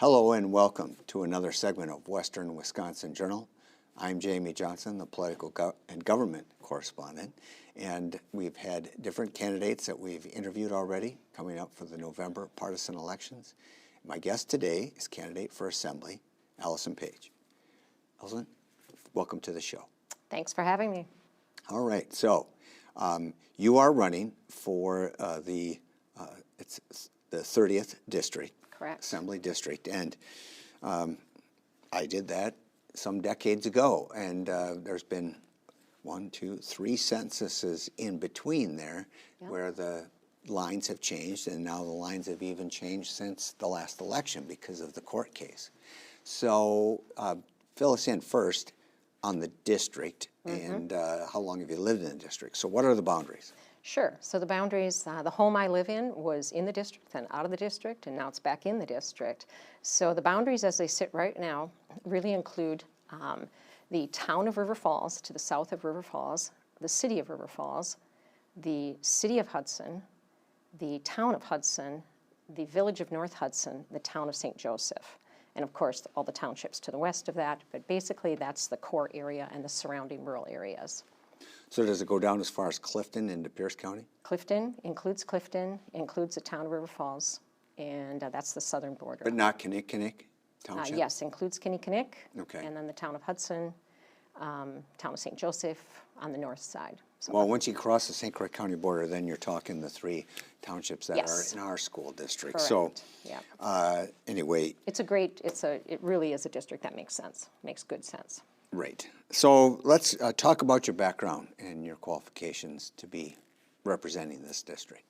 Hello and welcome to another segment of Western Wisconsin Journal. I'm Jamie Johnson, the political and government correspondent, and we've had different candidates that we've interviewed already coming up for the November partisan elections. My guest today is candidate for Assembly, Alison Page. Alison, welcome to the show. Thanks for having me. All right, so you are running for it's the 30th district. Correct. Assembly district, and I did that some decades ago, and there's been 1, 2, 3 censuses in between there where the lines have changed, and now the lines have even changed since the last election because of the court case. So fill us in first on the district, and how long have you lived in the district? So what are the boundaries? Sure. So the boundaries, the home I live in was in the district, then out of the district, and now it's back in the district. So the boundaries as they sit right now really include the town of River Falls to the south of River Falls, the city of River Falls, the city of Hudson, the town of Hudson, the village of North Hudson, the town of St. Joseph, and of course all the townships to the west of that. But basically that's the core area and the surrounding rural areas. So does it go down as far as Clifton into Pierce County? Clifton, includes the town of River Falls, and that's the southern border. But not Kinnick Township? Yes, includes Kinnick, okay. And then the town of Hudson, town of St. Joseph on the north side. So well, once you cross the St. Croix County border, then you're talking the 3 townships that are in our school district. Correct. So yeah. Anyway. It really is a district that makes sense, makes good sense. Right. So let's talk about your background and your qualifications to be representing this district.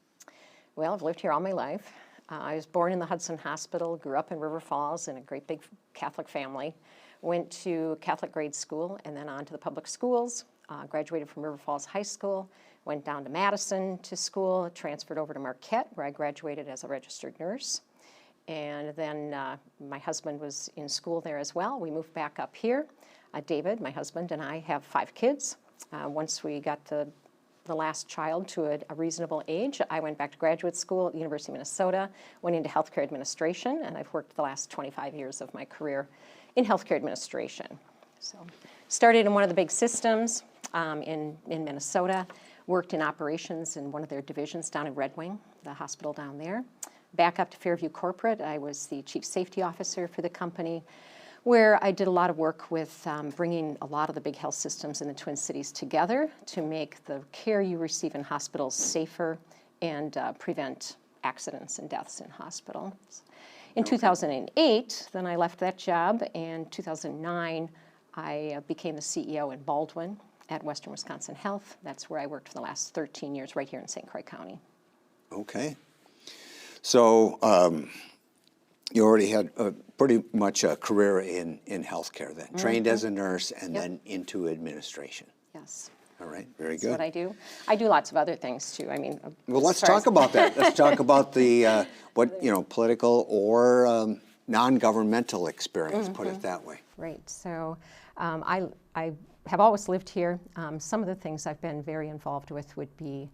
Well, I've lived here all my life. I was born in the Hudson Hospital, grew up in River Falls in a great big Catholic family, went to Catholic grade school and then on to the public schools, graduated from River Falls High School, went down to Madison to school, transferred over to Marquette where I graduated as a registered nurse. And then my husband was in school there as well. We moved back up here. David, my husband, and I have 5 kids. Once we got the last child to a reasonable age, I went back to graduate school at the University of Minnesota, went into healthcare administration, and I've worked the last 25 years of my career in healthcare administration. So started in one of the big systems in Minnesota, worked in operations in one of their divisions down in Red Wing, the hospital down there. Back up to Fairview Corporate, I was the chief safety officer for the company, where I did a lot of work with bringing a lot of the big health systems in the Twin Cities together to make the care you receive in hospitals safer and prevent accidents and deaths in hospitals. In 2008, then I left that job, and in 2009, I became the CEO in Baldwin at Western Wisconsin Health. That's where I worked for the last 13 years, right here in St. Croix County. Okay. So you already had pretty much a career in healthcare then, trained as a nurse and then into administration. Yes. All right, very good. That's what I do. I do lots of other things too. I mean, well, let's talk about that. Let's talk about the political or non-governmental experience. Put it that way. Right. So I have always lived here. Some of the things I've been very involved with would be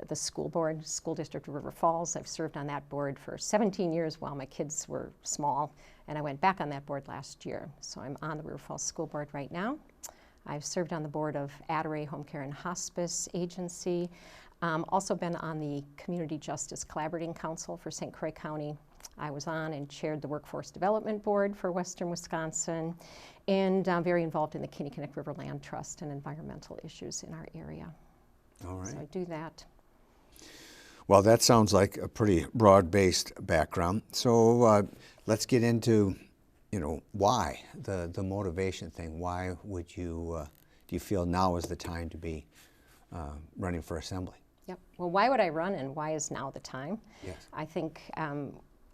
the school board, School District of River Falls. I've served on that board for 17 years while my kids were small, and I went back on that board last year. So I'm on the River Falls School Board right now. I've served on the board of Adderey Home Care and Hospice Agency. Also been on the Community Justice Collaborating Council for St. Croix County. I was on and chaired the Workforce Development Board for Western Wisconsin, and I'm very involved in the Kinnick River Land Trust and environmental issues in our area. All right. So I do that. Well, that sounds like a pretty broad-based background. So let's get into, why, the motivation thing. Why would you, do you feel now is the time to be running for Assembly? Yep. Well, why would I run and why is now the time? Yes. I think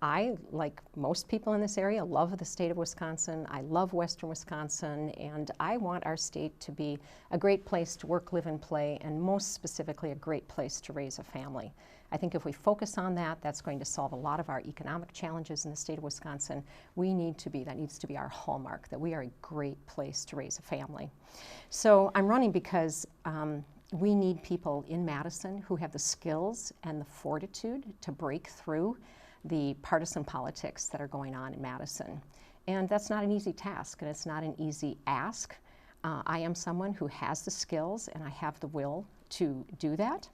I, like most people in this area, love the state of Wisconsin. I love Western Wisconsin, and I want our state to be a great place to work, live, and play, and most specifically a great place to raise a family. I think if we focus on that, that's going to solve a lot of our economic challenges in the state of Wisconsin. That needs to be our hallmark, that we are a great place to raise a family. So I'm running because we need people in Madison who have the skills and the fortitude to break through the partisan politics that are going on in Madison. And that's not an easy task, and it's not an easy ask. I am someone who has the skills and I have the will to do that.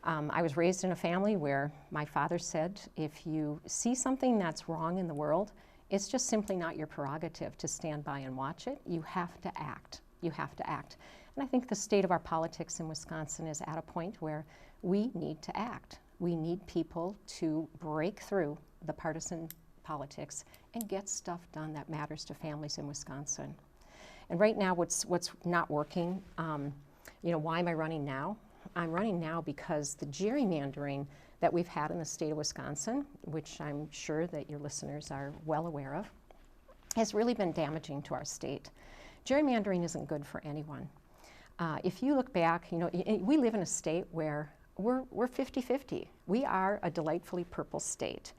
I was raised in a family where my father said, if you see something that's wrong in the world, it's just simply not your prerogative to stand by and watch it. You have to act. You have to act. And I think the state of our politics in Wisconsin is at a point where we need to act. We need people to break through the partisan politics and get stuff done that matters to families in Wisconsin. And right now, what's not working, why am I running now? I'm running now because the gerrymandering that we've had in the state of Wisconsin, which I'm sure that your listeners are well aware of, has really been damaging to our state. Gerrymandering isn't good for anyone. If you look back, we live in a state where we're 50-50. We are a delightfully purple state,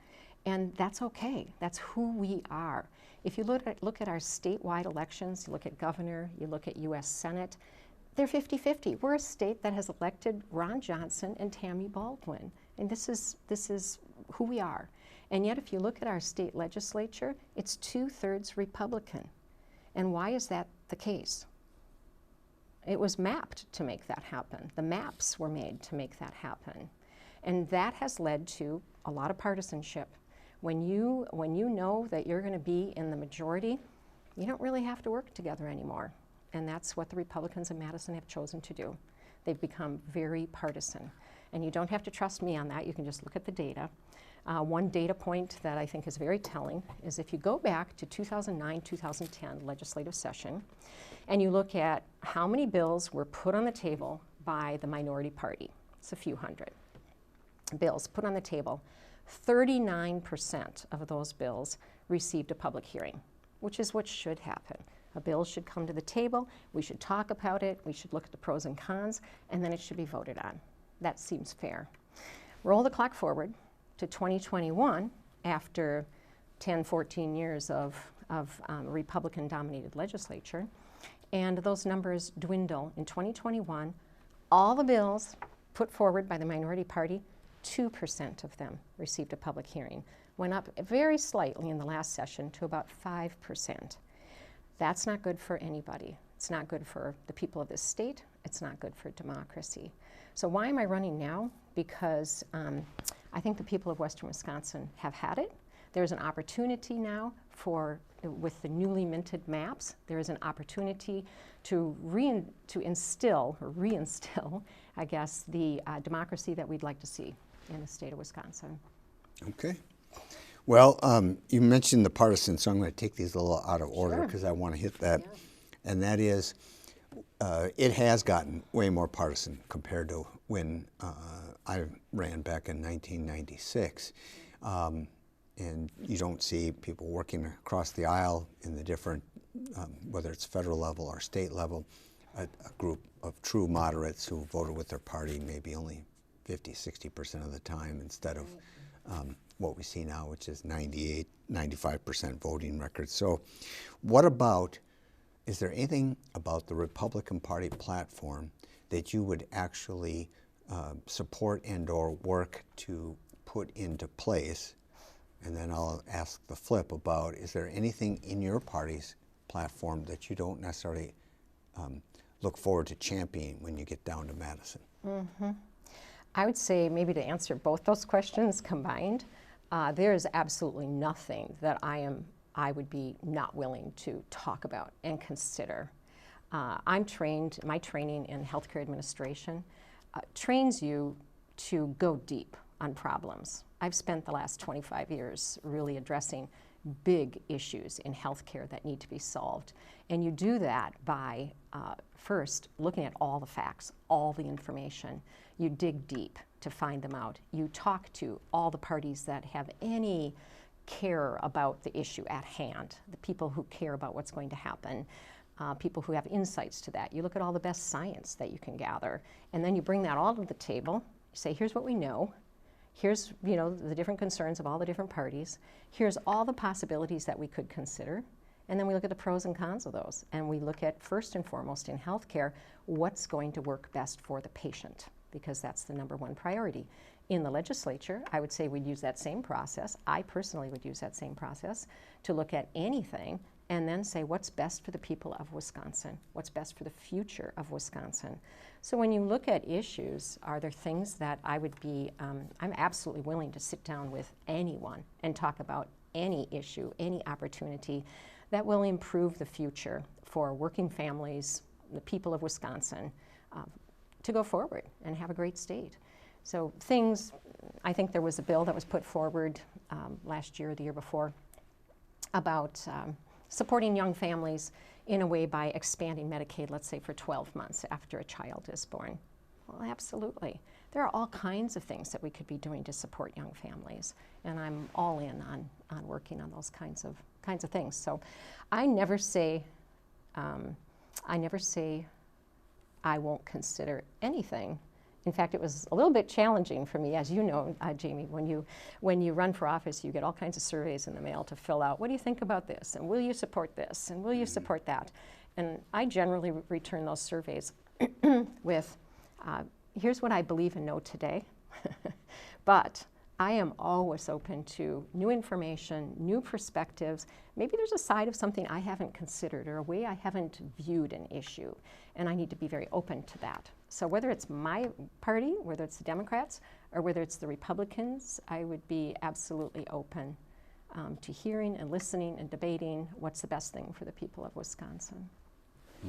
and that's okay. That's who we are. If you look at our statewide elections, you look at governor, you look at U.S. Senate, they're 50-50. We're a state that has elected Ron Johnson and Tammy Baldwin, and this is who we are. And yet, if you look at our state legislature, it's 2/3 Republican. And why is that the case? It was mapped to make that happen. The maps were made to make that happen. And that has led to a lot of partisanship. When you know that you're going to be in the majority, you don't really have to work together anymore. And that's what the Republicans in Madison have chosen to do. They've become very partisan. And you don't have to trust me on that. You can just look at the data. One data point that I think is very telling is if you go back to 2009-2010 legislative session, and you look at how many bills were put on the table by the minority party. It's a few hundred bills put on the table. 39% of those bills received a public hearing, which is what should happen. A bill should come to the table, we should talk about it, we should look at the pros and cons, and then it should be voted on. That seems fair. Roll the clock forward to 2021, after 10, 14 years of Republican-dominated legislature, and those numbers dwindle. In 2021, all the bills put forward by the minority party, 2% of them received a public hearing. Went up very slightly in the last session to about 5%. That's not good for anybody. It's not good for the people of this state. It's not good for democracy. So why am I running now? Because I think the people of Western Wisconsin have had it. There's an opportunity now with the newly minted maps, there is an opportunity to reinstill, I guess, the democracy that we'd like to see in the state of Wisconsin. Okay. Well, you mentioned the partisan, so I'm going to take these a little out of order because I want to hit that. Yeah. And that is, it has gotten way more partisan compared to when I ran back in 1996. And you don't see people working across the aisle in the different, whether it's federal level or state level, a group of true moderates who voted with their party maybe only 50-60% of the time instead of what we see now, which is 98-95% voting records. So is there anything about the Republican Party platform that you would actually support and or work to put into place? And then I'll ask the flip about, is there anything in your party's platform that you don't necessarily look forward to championing when you get down to Madison? Mm-hmm. I would say, maybe to answer both those questions combined, there is absolutely nothing that I would be not willing to talk about and consider. My training in healthcare administration trains you to go deep on problems. I've spent the last 25 years really addressing big issues in healthcare that need to be solved. And you do that by first looking at all the facts, all the information. You dig deep to find them out. You talk to all the parties that have any care about the issue at hand, the people who care about what's going to happen, people who have insights to that. You look at all the best science that you can gather, and then you bring that all to the table. You say, here's what we know. Here's the different concerns of all the different parties. Here's all the possibilities that we could consider. And then we look at the pros and cons of those. And we look at, first and foremost in healthcare, what's going to work best for the patient, because that's the number one priority. In the legislature, I would say we'd use that same process. I personally would use that same process to look at anything and then say what's best for the people of Wisconsin, what's best for the future of Wisconsin. So when you look at issues, are there things that I would be, I'm absolutely willing to sit down with anyone and talk about any issue, any opportunity that will improve the future for working families, the people of Wisconsin, to go forward and have a great state. So things, I think there was a bill that was put forward last year or the year before about supporting young families in a way by expanding Medicaid, let's say for 12 months after a child is born. Well, absolutely. There are all kinds of things that we could be doing to support young families, and I'm all in on working on those kinds of things. So I never say I won't consider anything. In fact, it was a little bit challenging for me, as you know, Jamie, when you run for office, you get all kinds of surveys in the mail to fill out. What do you think about this? And will you support this? And will you support that? And I generally return those surveys with, here's what I believe and know today, but I am always open to new information, new perspectives. Maybe there's a side of something I haven't considered or a way I haven't viewed an issue, and I need to be very open to that. So whether it's my party, whether it's the Democrats, or whether it's the Republicans, I would be absolutely open to hearing and listening and debating what's the best thing for the people of Wisconsin.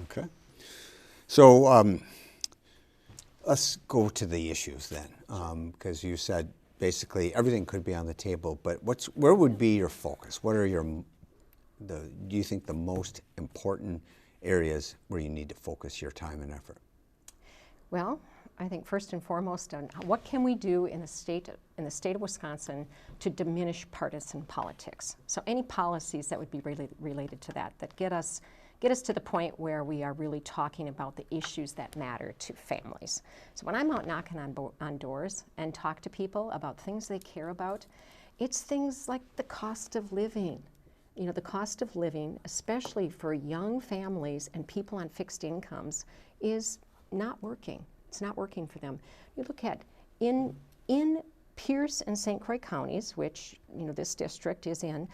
Okay. So let's go to the issues then, because you said basically everything could be on the table, but where would be your focus? What are do you think the most important areas where you need to focus your time and effort? Well, I think first and foremost, on what can we do in the state of Wisconsin to diminish partisan politics? So any policies that would be related to that get us to the point where we are really talking about the issues that matter to families. So when I'm out knocking on doors and talk to people about things they care about, it's things like the cost of living. You know, the cost of living, especially for young families and people on fixed incomes, is not working. It's not working for them. You look at in Pierce and St. Croix counties, which this district is in,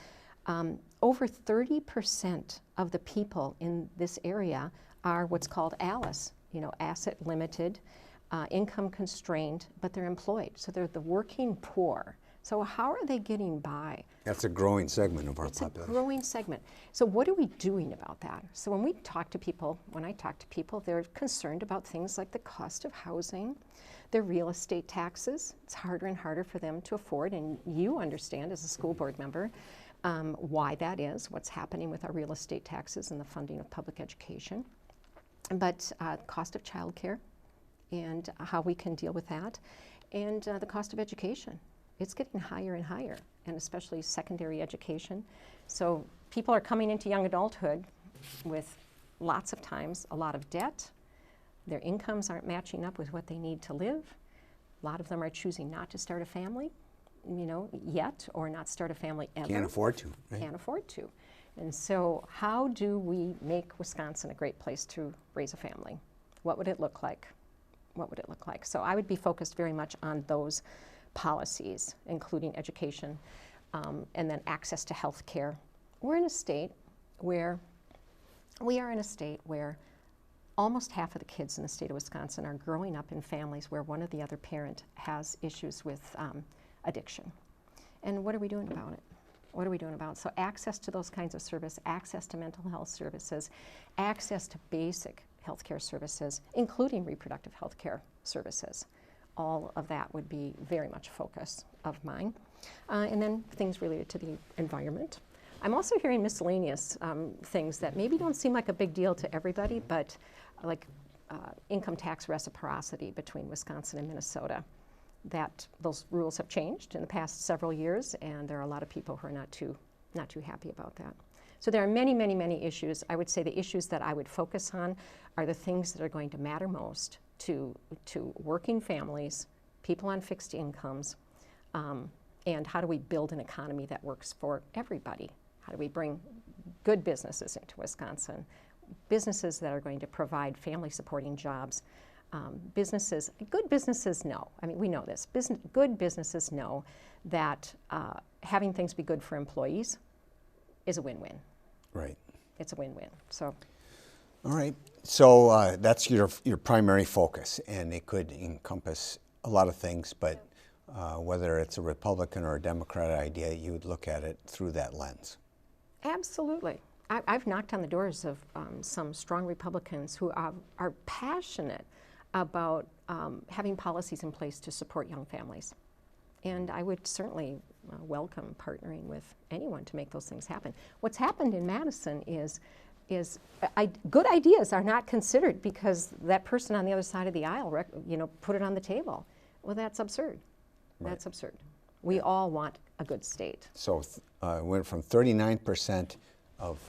over 30% of the people in this area are what's called ALICE, asset limited, income constrained, but they're employed. So they're the working poor. So how are they getting by? That's a growing segment of our population. It's a growing segment. So what are we doing about that? So when I talk to people, they're concerned about things like the cost of housing, their real estate taxes. It's harder and harder for them to afford, and you understand as a school board member why that is, what's happening with our real estate taxes and the funding of public education. But cost of childcare and how we can deal with that, and the cost of education. It's getting higher and higher, and especially secondary education. So people are coming into young adulthood with lots of times a lot of debt. Their incomes aren't matching up with what they need to live. A lot of them are choosing not to start a family, yet, or not start a family ever. Can't afford to, right? Can't afford to. And so how do we make Wisconsin a great place to raise a family? What would it look like? What would it look like? So I would be focused very much on those policies, including education, and then access to health care. We are in a state where almost half of the kids in the state of Wisconsin are growing up in families where one or the other parent has issues with addiction. And what are we doing about it? What are we doing about it? So access to those kinds of service, access to mental health services, access to basic healthcare services, including reproductive health care services. All of that would be very much a focus of mine. And then things related to the environment. I'm also hearing miscellaneous things that maybe don't seem like a big deal to everybody, but like income tax reciprocity between Wisconsin and Minnesota. Those rules have changed in the past several years, and there are a lot of people who are not too happy about that. So there are many, many, many issues. I would say the issues that I would focus on are the things that are going to matter most to working families, people on fixed incomes, and how do we build an economy that works for everybody? How do we bring good businesses into Wisconsin, businesses that are going to provide family supporting jobs, businesses, good businesses know, I mean, we know this, good businesses know that having things be good for employees is a win-win. Right. It's a win-win. So. All right. So that's your primary focus, and it could encompass a lot of things, but whether it's a Republican or a Democrat idea, you would look at it through that lens. Absolutely. I've knocked on the doors of some strong Republicans who are passionate about having policies in place to support young families. And I would certainly welcome partnering with anyone to make those things happen. What's happened in Madison is good ideas are not considered because that person on the other side of the aisle, put it on the table. Well, that's absurd. Right. That's absurd. We all want a good state. So went from 39% of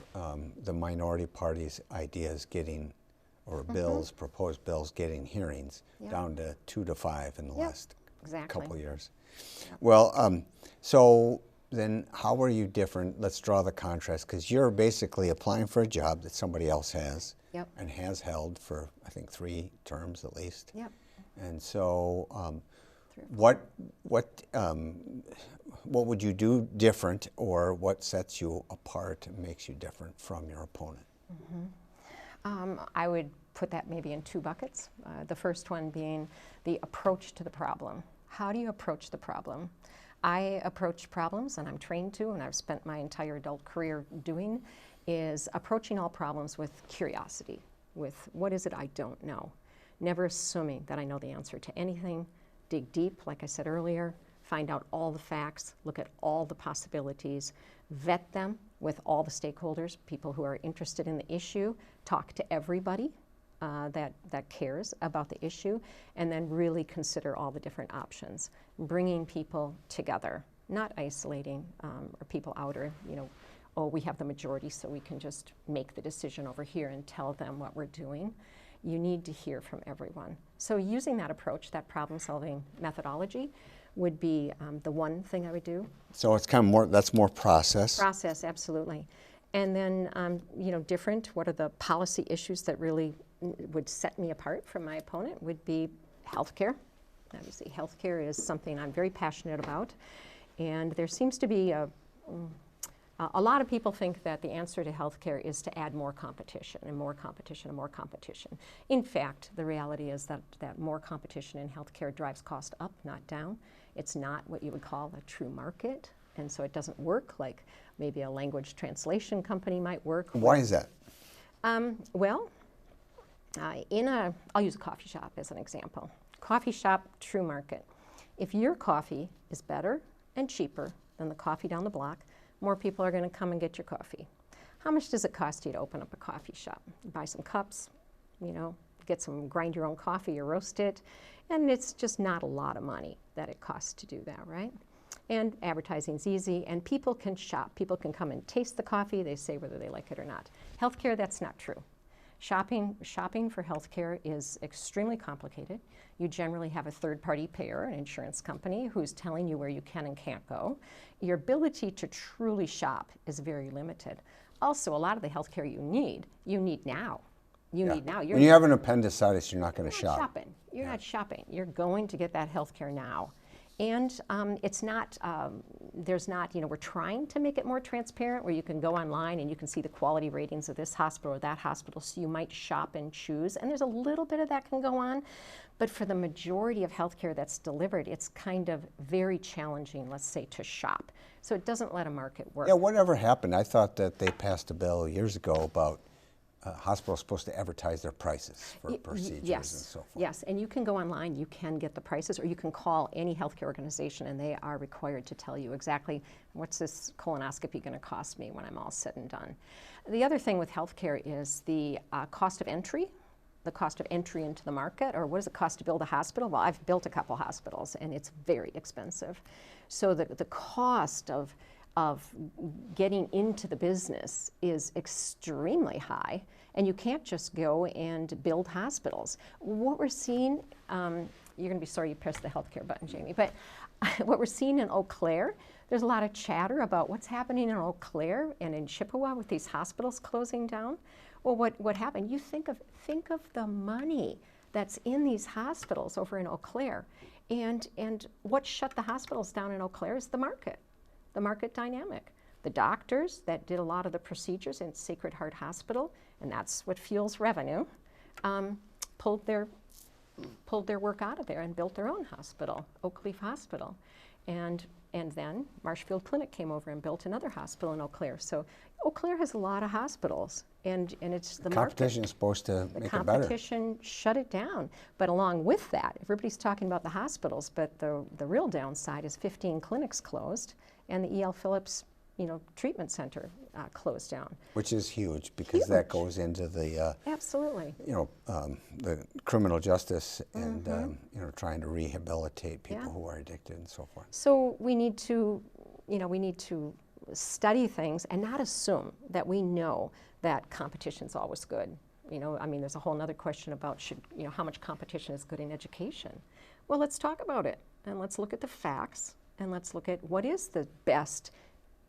the minority party's ideas getting, or bills, proposed bills getting hearings, down to 2 to 5 in the last couple years. Well, so then how are you different? Let's draw the contrast, because you're basically applying for a job that somebody else has and has held for, I think, 3 terms at least. Yep. And so what would you do different, or what sets you apart and makes you different from your opponent? I would put that maybe in 2 buckets. The first one being the approach to the problem. How do you approach the problem? I approach problems, and I'm trained to, and I've spent my entire adult career doing, is approaching all problems with curiosity, with what is it I don't know. Never assuming that I know the answer to anything. Dig deep, like I said earlier, find out all the facts, look at all the possibilities, vet them with all the stakeholders, people who are interested in the issue, talk to everybody that cares about the issue, and then really consider all the different options, bringing people together, not isolating or people out, or oh, we have the majority so we can just make the decision over here and tell them what we're doing. You need to hear from everyone. So using that approach, that problem-solving methodology, would be the one thing I would do. So it's kind of more, that's more process. Process, absolutely. And then, different, what are the policy issues that really would set me apart from my opponent would be healthcare. Obviously, healthcare is something I'm very passionate about. And there seems to be a lot of people think that the answer to healthcare is to add more competition and more competition and more competition. In fact, the reality is that more competition in healthcare drives cost up, not down. It's not what you would call a true market, and so it doesn't work like maybe a language translation company might work. Why is that? I'll use a coffee shop as an example. Coffee shop, true market. If your coffee is better and cheaper than the coffee down the block, more people are going to come and get your coffee. How much does it cost you to open up a coffee shop? Buy some cups, get some, grind your own coffee or roast it, and it's just not a lot of money that it costs to do that, right? And advertising's easy, and people can shop. People can come and taste the coffee. They say whether they like it or not. Healthcare, that's not true. Shopping for healthcare is extremely complicated. You generally have a third-party payer, an insurance company, who's telling you where you can and can't go. Your ability to truly shop is very limited. Also, a lot of the healthcare you need now. Need now. When you have an appendicitis, you're not going to shop. You're not shopping. You're going to get that healthcare now. And it's not, there's not, we're trying to make it more transparent where you can go online and you can see the quality ratings of this hospital or that hospital, so you might shop and choose. And there's a little bit of that can go on. But for the majority of healthcare that's delivered, it's kind of very challenging, let's say, to shop. So it doesn't let a market work. Yeah, whatever happened? I thought that they passed a bill years ago about hospitals supposed to advertise their prices for procedures and so forth. Yes, and you can go online, you can get the prices, or you can call any healthcare organization and they are required to tell you exactly what's this colonoscopy going to cost me when I'm all said and done. The other thing with healthcare is the cost of entry. The cost of entry into the market, or what does it cost to build a hospital? Well, I've built a couple hospitals and it's very expensive. So the cost of getting into the business is extremely high, and you can't just go and build hospitals. What we're seeing, you're going to be sorry you pressed the healthcare button, Jamie, but what we're seeing in Eau Claire, there's a lot of chatter about what's happening in Eau Claire and in Chippewa with these hospitals closing down. Well, what happened? You think of the money that's in these hospitals over in Eau Claire. And what shut the hospitals down in Eau Claire is the market dynamic. The doctors that did a lot of the procedures in Sacred Heart Hospital, and that's what fuels revenue, pulled their work out of there and built their own hospital, Oakleaf Hospital. And then Marshfield Clinic came over and built another hospital in Eau Claire. So Eau Claire has a lot of hospitals, and it's the competition is supposed to make it better. The competition shut it down. But along with that, everybody's talking about the hospitals, but the real downside is 15 clinics closed, and the E.L. Phillips treatment center closed down. Which is huge, because that goes into the absolutely, the criminal justice and trying to rehabilitate people who are addicted and so forth. So we need to study things and not assume that we know that competition's always good. I mean, there's a whole other question about how much competition is good in education. Well, let's talk about it, and let's look at the facts, and let's look at what is the best,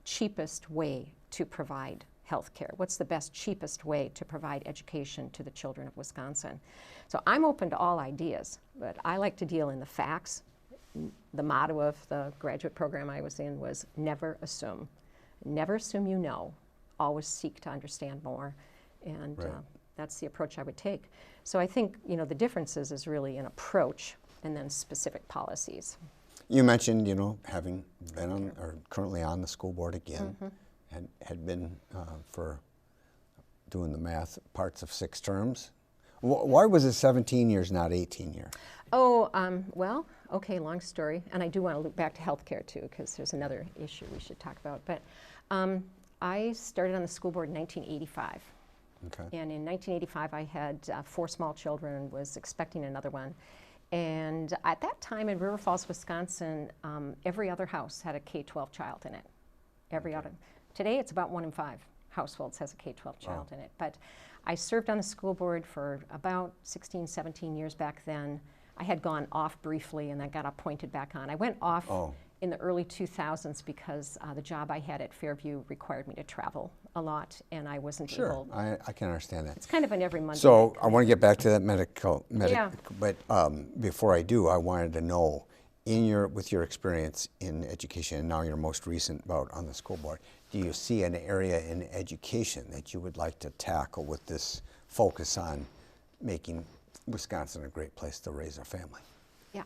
cheapest way to provide health care. What's the best, cheapest way to provide education to the children of Wisconsin? So I'm open to all ideas, but I like to deal in the facts. The motto of the graduate program I was in was never assume. Never assume you know. Always seek to understand more. And that's the approach I would take. So I think, the differences is really an approach and then specific policies. You mentioned, having been on, or currently on the school board again, and had been for doing the math, parts of 6 terms. Why was it 17 years, not 18 years? Oh, well, okay, long story. And I do want to loop back to healthcare too, because there's another issue we should talk about. But I started on the school board in 1985. Okay. And in 1985, I had 4 small children and was expecting another one. And at that time in River Falls, Wisconsin, every other house had a K-12 child in it. Every other. Today, it's about 1 in 5 households has a K-12 child in it. But I served on the school board for about 16, 17 years back then. I had gone off briefly and then got appointed back on. I went off in the early 2000s because the job I had at Fairview required me to travel a lot, and I wasn't able. Sure, I can understand that. It's kind of an every Monday. So I want to get back to that medical, Yeah. but before I do, I wanted to know, with your experience in education and now your most recent bout on the school board, do you see an area in education that you would like to tackle with this focus on making Wisconsin a great place to raise a family? Yeah.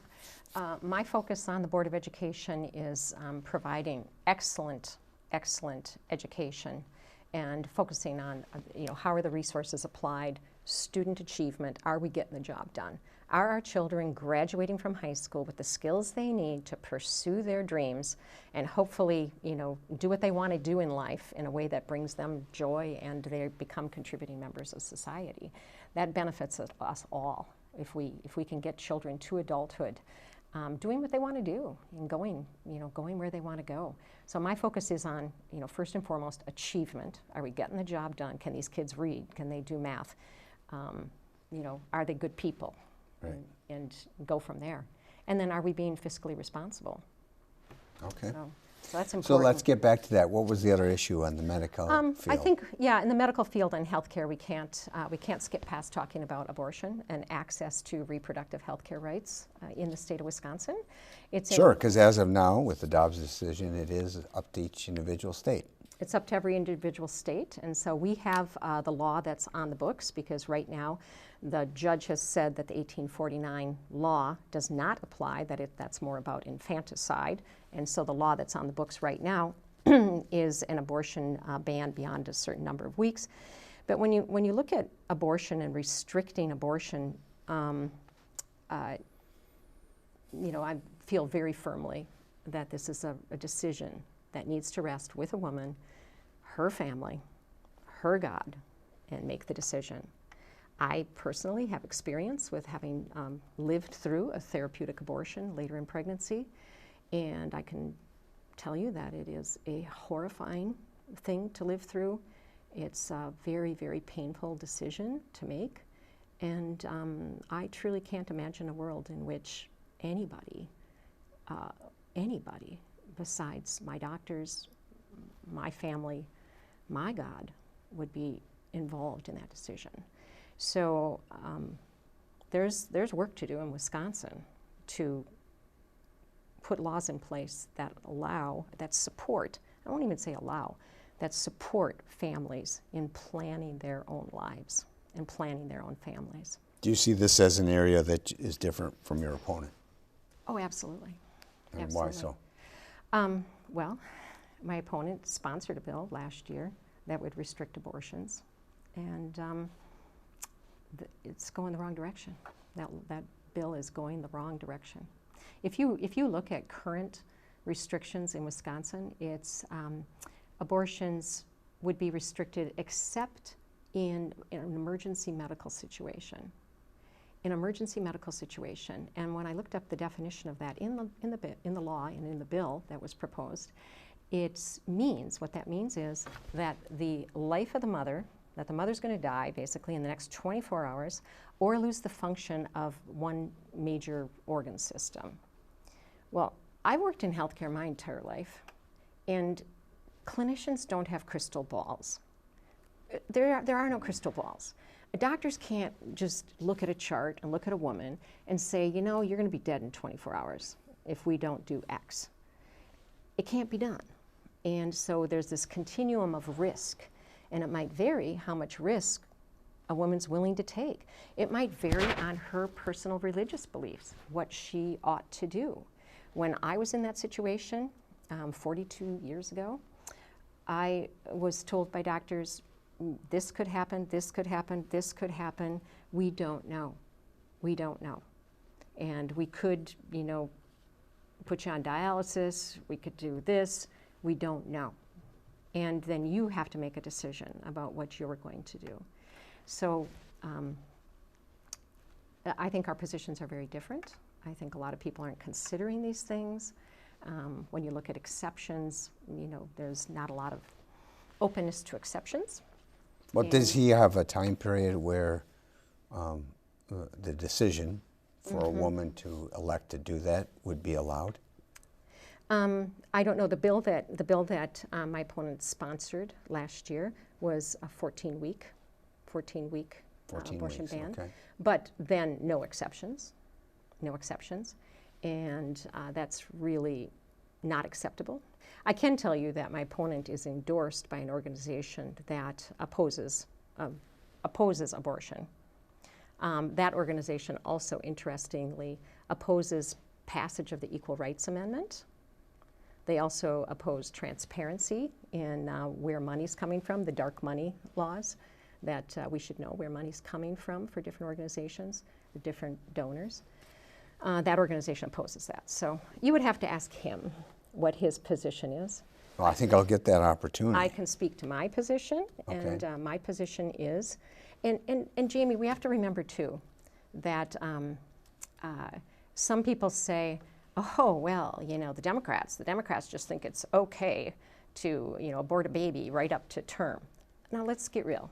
My focus on the Board of Education is providing excellent education and focusing on, how are the resources applied, student achievement, are we getting the job done? Are our children graduating from high school with the skills they need to pursue their dreams and hopefully, do what they want to do in life in a way that brings them joy and they become contributing members of society? That benefits us all if we can get children to adulthood doing what they want to do and going where they want to go. So my focus is on, first and foremost, achievement. Are we getting the job done? Can these kids read? Can they do math? Are they good people? Right. And go from there. And then are we being fiscally responsible? Okay. So that's important. So let's get back to that. What was the other issue on the medical field? I think, in the medical field and healthcare, we can't skip past talking about abortion and access to reproductive health care rights in the state of Wisconsin. Sure, because as of now, with the Dobbs decision, it is up to each individual state. It's up to every individual state, and so we have the law that's on the books, because right now the judge has said that the 1849 law does not apply, that's more about infanticide, and so the law that's on the books right now is an abortion ban beyond a certain number of weeks. But when you look at abortion and restricting abortion, I feel very firmly that this is a decision that needs to rest with a woman, her family, her God, and make the decision. I personally have experience with having lived through a therapeutic abortion later in pregnancy, and I can tell you that it is a horrifying thing to live through. It's a very, very painful decision to make, and I truly can't imagine a world in which anybody besides my doctors, my family, my God, would be involved in that decision. So there's work to do in Wisconsin to put laws in place that allow, that support, I won't even say allow, that support families in planning their own lives and planning their own families. Do you see this as an area that is different from your opponent? Oh, absolutely. And Absolutely. why so? Well, my opponent sponsored a bill last year that would restrict abortions, and it's going the wrong direction. That bill is going the wrong direction. If you look at current restrictions in Wisconsin, it's abortions would be restricted except in an emergency medical situation. An emergency medical situation, and when I looked up the definition of that in the law and in the bill that was proposed, what that means is that the life of the mother, that the mother's going to die basically in the next 24 hours or lose the function of one major organ system. Well, I've worked in healthcare my entire life, and clinicians don't have crystal balls. There are no crystal balls. Doctors can't just look at a chart and look at a woman and say, you know, you're going to be dead in 24 hours if we don't do X. It can't be done. And so there's this continuum of risk, and it might vary how much risk a woman's willing to take. It might vary on her personal religious beliefs, what she ought to do. When I was in that situation 42 years ago, I was told by doctors, this could happen, this could happen, this could happen. We don't know. We don't know. And we could, you know, put you on dialysis. We could do this. We don't know. And then you have to make a decision about what you're going to do. So I think our positions are very different. I think a lot of people aren't considering these things. When you look at exceptions, you know, there's not a lot of openness to exceptions. Well, does he have a time period where the decision for a woman to elect to do that would be allowed? I don't know. The bill that my opponent sponsored last year was a 14-week abortion ban, okay. But then no exceptions, and that's really not acceptable. I can tell you that my opponent is endorsed by an organization that opposes abortion. That organization also, interestingly, opposes passage of the Equal Rights Amendment. They also oppose transparency in where money's coming from, the dark money laws, that we should know where money's coming from for different organizations, the different donors. That organization opposes that. So you would have to ask him what his position is. Well, I think I'll get that opportunity. I can speak to my position, Okay. and my position is, and Jamie, we have to remember too, that some people say, oh, well, you know, the Democrats just think it's okay to, you know, abort a baby right up to term. Now let's get real.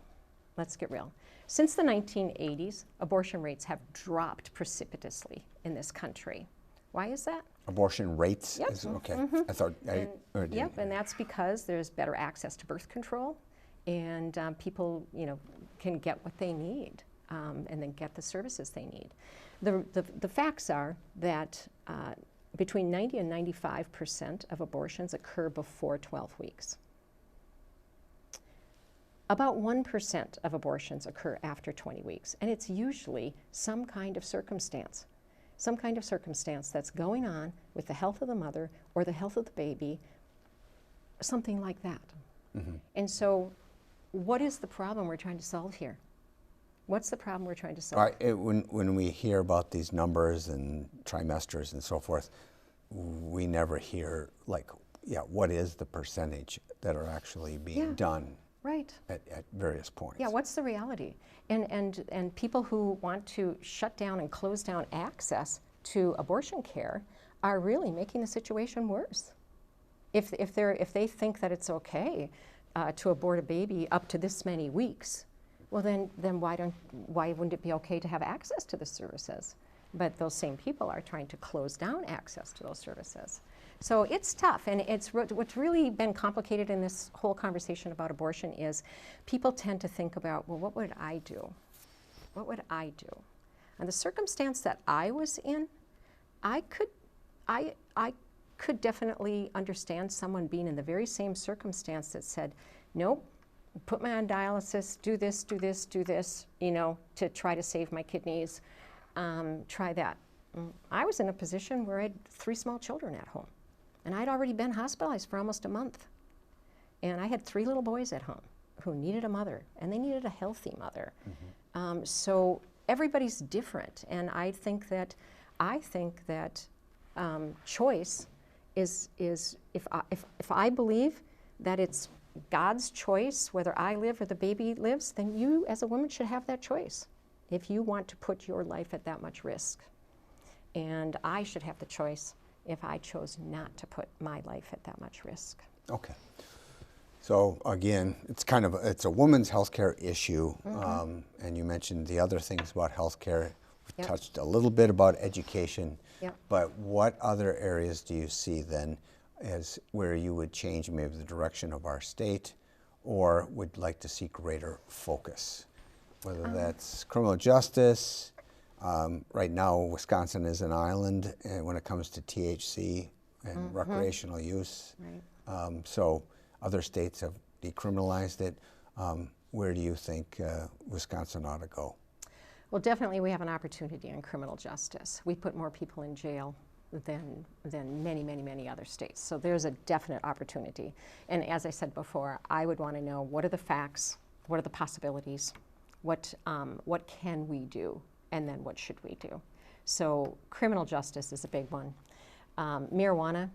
Since the 1980s, abortion rates have dropped precipitously in this country. Why is that? Abortion rates? Yep. Okay. I thought Yep, and that's because there's better access to birth control, and people, you know, can get what they need, and then get the services they need. The facts are that between 90 and 95% of abortions occur before 12 weeks. About 1% of abortions occur after 20 weeks, and it's usually some kind of circumstance that's going on with the health of the mother or the health of the baby, something like that. Mm-hmm. And so what is the problem we're trying to solve here? What's the problem we're trying to solve? When we hear about these numbers and trimesters and so forth, we never hear, like, what is the percentage that are actually being done? Right. At various points. Yeah, what's the reality? And people who want to shut down and close down access to abortion care are really making the situation worse. If they think that it's okay to abort a baby up to this many weeks, well then why wouldn't it be okay to have access to the services? But those same people are trying to close down access to those services. So it's tough, and what's really been complicated in this whole conversation about abortion is people tend to think about, well, what would I do? What would I do? And the circumstance that I was in, I could definitely understand someone being in the very same circumstance that said, nope, put me on dialysis, do this, do this, do this, you know, to try to save my kidneys, try that. I was in a position where I had 3 small children at home, and I'd already been hospitalized for almost a month. And I had 3 little boys at home who needed a mother, and they needed a healthy mother. So everybody's different, and I think that choice is if I believe that it's God's choice whether I live or the baby lives, then you as a woman should have that choice if you want to put your life at that much risk. And I should have the choice if I chose not to put my life at that much risk. Okay. So again, it's a woman's healthcare issue, and you mentioned the other things about healthcare. We touched a little bit about education, but what other areas do you see then as where you would change maybe the direction of our state, or would like to see greater focus? Whether that's criminal justice. Right now, Wisconsin is an island when it comes to THC and recreational use. So other states have decriminalized it. Where do you think Wisconsin ought to go? Well, definitely we have an opportunity in criminal justice. We put more people in jail than many, many, many other states. So there's a definite opportunity. And as I said before, I would want to know, what are the facts? What are the possibilities? What can we do? And then what should we do? So criminal justice is a big one. Marijuana,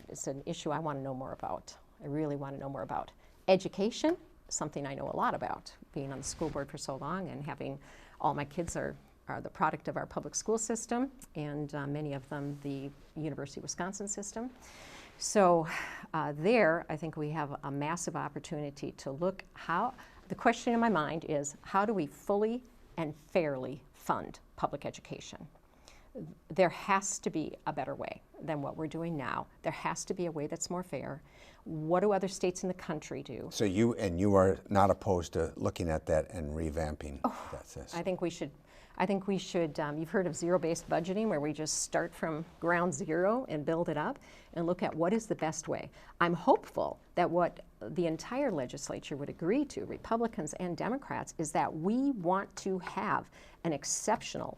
it's an issue I want to know more about. I really want to know more about. Education, something I know a lot about, being on the school board for so long and having all my kids are the product of our public school system, and many of them the University of Wisconsin system. So there, I think we have a massive opportunity to look the question in my mind is, how do we fully and fairly fund public education? There has to be a better way than what we're doing now. There has to be a way that's more fair. What do other states in the country do? So you are not opposed to looking at that and revamping that system? I think we should. You've heard of zero-based budgeting, where we just start from ground zero and build it up and look at what is the best way. I'm hopeful that what the entire legislature would agree to, Republicans and Democrats, is that we want to have an exceptional,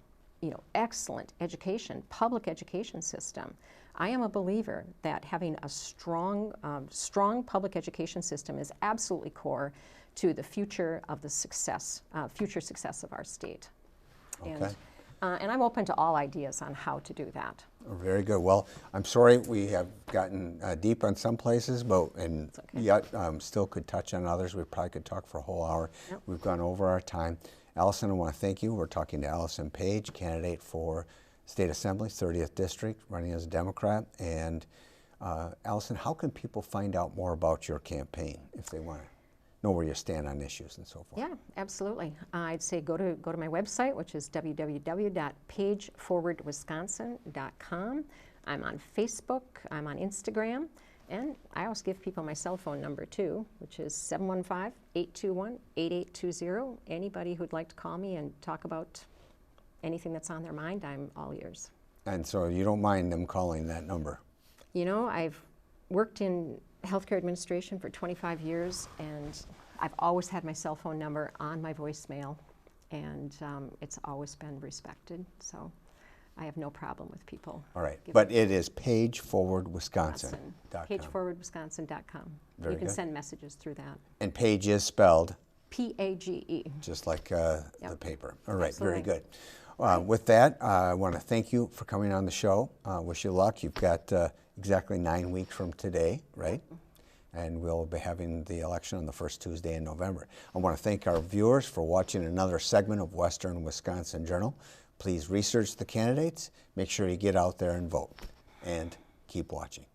excellent education, public education system. I am a believer that having a strong public education system is absolutely core to the future of the future success of our state. Okay. And I'm open to all ideas on how to do that. Very good. Well, I'm sorry we have gotten deep on some places, but yet still could touch on others. We probably could talk for a whole hour. Yep. We've gone over our time. Alison, I want to thank you. We're talking to Alison Page, candidate for State Assembly, 30th District, running as a Democrat. And Alison, how can people find out more about your campaign if they want to know where you stand on issues and so forth? Yeah, absolutely. I'd say go to my website, which is www.pageforwardwisconsin.com. I'm on Facebook, I'm on Instagram, and I always give people my cell phone number too, which is 715-821-8820. Anybody who'd like to call me and talk about anything that's on their mind, I'm all ears. And so you don't mind them calling that number? I've worked in healthcare administration for 25 years, and I've always had my cell phone number on my voicemail, and it's always been respected, so I have no problem with people. All right, but it is pageforwardwisconsin.com. Pageforwardwisconsin.com. You can send messages through that. And Page is spelled? P-A-G-E. Just like the paper. All right, Absolutely. Very good. With that, I want to thank you for coming on the show. Wish you luck. You've got exactly 9 weeks from today, right? And we'll be having the election on the first Tuesday in November. I want to thank our viewers for watching another segment of Western Wisconsin Journal. Please research the candidates. Make sure you get out there and vote. And keep watching.